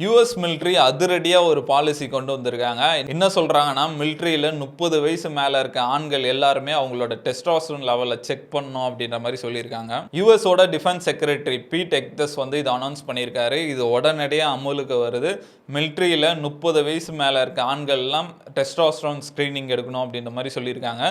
US military அதிரடியா ஒரு policy கொண்டு வந்திருக்காங்க. என்ன சொல்றாங்கன்னா, மிலிட்ரியில 30 வயசு மேல இருக்க ஆண்கள் எல்லாருமே அவங்களோட டெஸ்டோஸ்டெரோன் லெவல செக் பண்ணணும் அப்படின்ற மாரி சொல்லியிருக்காங்க. யுஎஸோட டிஃபென்ஸ் செக்ரட்டரி பீட் ஹெக்ஸெத் வந்து இத அனௌன்ஸ் பண்ணியிருக்காரு. இது உடனடியா அமலுக்கு வருது. மிலிட்ரியில 30 வயசு மேல இருக்க ஆண்கள் எல்லாம் டெஸ்டோஸ்டெரோன் ஸ்கிரீனிங் எடுக்கணும் அப்படின்ற மாரி சொல்லியிருக்காங்க.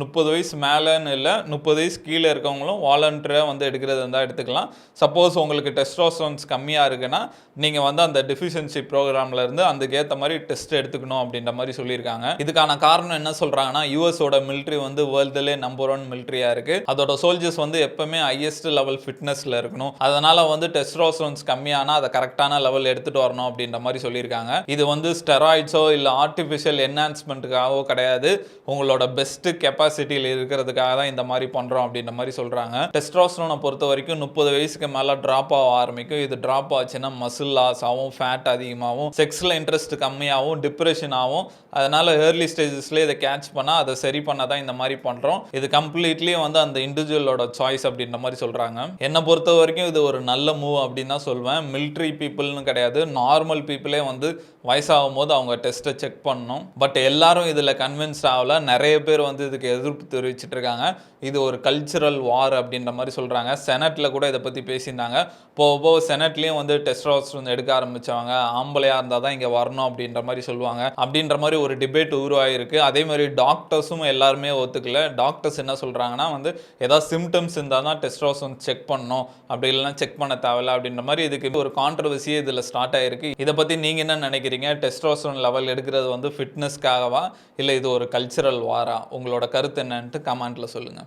30 வயசு மேலன்னு இல்ல, 30 வயசு கீழ இருக்கவங்களும் வாலண்டரியா வந்து எடுக்கிறதா இருந்தா எடுத்துக்கலாம். சப்போஸ் உங்களுக்கு டெஸ்டோஸ்டெரோன்ஸ் கம்மியா இருக்குன்னா, நீங்க வந்து அந்த டிஃபிஷியன்சி ப்ரோக்ராம்ல இருந்து அதுக்கேற்ற மாதிரி டெஸ்ட் எடுத்துக்கணும் அப்படின்ற மாதிரி சொல்லியிருக்காங்க. இதுக்கான காரணம் என்ன சொல்றாங்கன்னா, யூஎஸோட மிலிட்ரி வந்து வேர்ல்டுலே நம்பர் 1 மிலிட்ரியா இருக்கு. அதோட சோல்ஜர்ஸ் வந்து எப்பவுமே ஹையஸ்ட் லெவல் ஃபிட்னஸ்ல இருக்கணும். அதனால வந்து டெஸ்டோஸ்டெரோன்ஸ் கம்மியானா அதை கரெக்டான லெவல் எடுத்துட்டு வரணும் அப்படின்ற மாதிரி சொல்லியிருக்காங்க. இது வந்து ஸ்டெராய்ட்ஸோ இல்ல ஆர்டிஃபிஷியல் என்ஹான்ஸ்மெண்ட்டுக்காகவோ கிடையாது. உங்களோட பெஸ்ட் கெப்பாசிட்டியில் இருக்கிறதுக்காக தான் இந்த மாதிரி பண்றோம் அப்படின்ற மாதிரி சொல்றாங்க. டெஸ்டோஸ்டெரோனை பொறுத்த வரைக்கும் 30 வயசுக்கு மேல டிராப் ஆக ஆரம்பிக்கும். இது டிராப் ஆச்சுன்னா மசில் லாஸ் ஆகும், ஃபேட் அதிகமாகும், செக்ஸ்ல இன்ட்ரெஸ்ட் கம்மியாகும், டிப்ரெஷன் ஆகும். அதனால ஏர்லி ஸ்டேஜஸ்ல இதை கேட்ச் பண்ணா அதை சரி பண்ண தான் இந்த மாதிரி பண்றோம். இது கம்ப்ளீட்லி வந்து அந்த இண்டிவிஜுவலோட சாய்ஸ் அப்படின்ற மாதிரி சொல்றாங்க. என்னை பொறுத்த வரைக்கும் இது ஒரு நல்ல மூவ் அப்படின்னு தான் சொல்வேன். மிலிட்ரி பீப்புள்னு கிடையாது, நார்மல் பீப்புளே வந்து வயசாகும் போது அவங்க டெஸ்ட்டை செக் பண்ணணும். பட் எல்லாரும் இதுல கன்வின்ஸ்ட் ஆகல. நிறைய பேர் வந்து இதுக்கு எதிர்ப்பு தெரிவிச்சிட்டு இருக்காங்க. இது ஒரு கல்ச்சுரல் வார் அப்படின்ற மாதிரி சொல்றாங்க. செனட்ல கூட இதை பத்தி பேசியிருந்தாங்க. போக செனட்லயும் வந்து டெஸ்டோஸ்டெரோன் எடுக்க ஆரம்பிச்சவங்க ஆம்பளையா இருந்தால் தான் இங்கே வரணும் அப்படின்ற மாதிரி சொல்லுவாங்க. அப்படின்ற மாதிரி ஒரு டிபேட் உருவாகிருக்கு. அதே மாதிரி டாக்டர்ஸும் எல்லாருமே ஒத்துக்கல. டாக்டர்ஸ் என்ன சொல்கிறாங்கன்னா வந்து ஏதாவது சிம்டம்ஸ் இருந்தால் தான் டெஸ்டோஸ்டெரோன் செக் பண்ணணும், அப்படி இல்லைன்னா செக் பண்ண தேவையில்ல அப்படின்ற மாதிரி இதுக்கு ஒரு கான்ட்ரவர்சியே இதில் ஸ்டார்ட் ஆயிருக்கு. இதை பற்றி நீங்கள் என்ன நினைக்கிறீங்க? டெஸ்டோஸ்டெரோன் லெவல் எடுக்கிறது வந்து ஃபிட்னஸ்க்காகவா இல்லை இது ஒரு கல்ச்சுரல் வாரா? உங்களோட கருத்து என்னன்ட்டு கமெண்ட்ல சொல்லுங்கள்.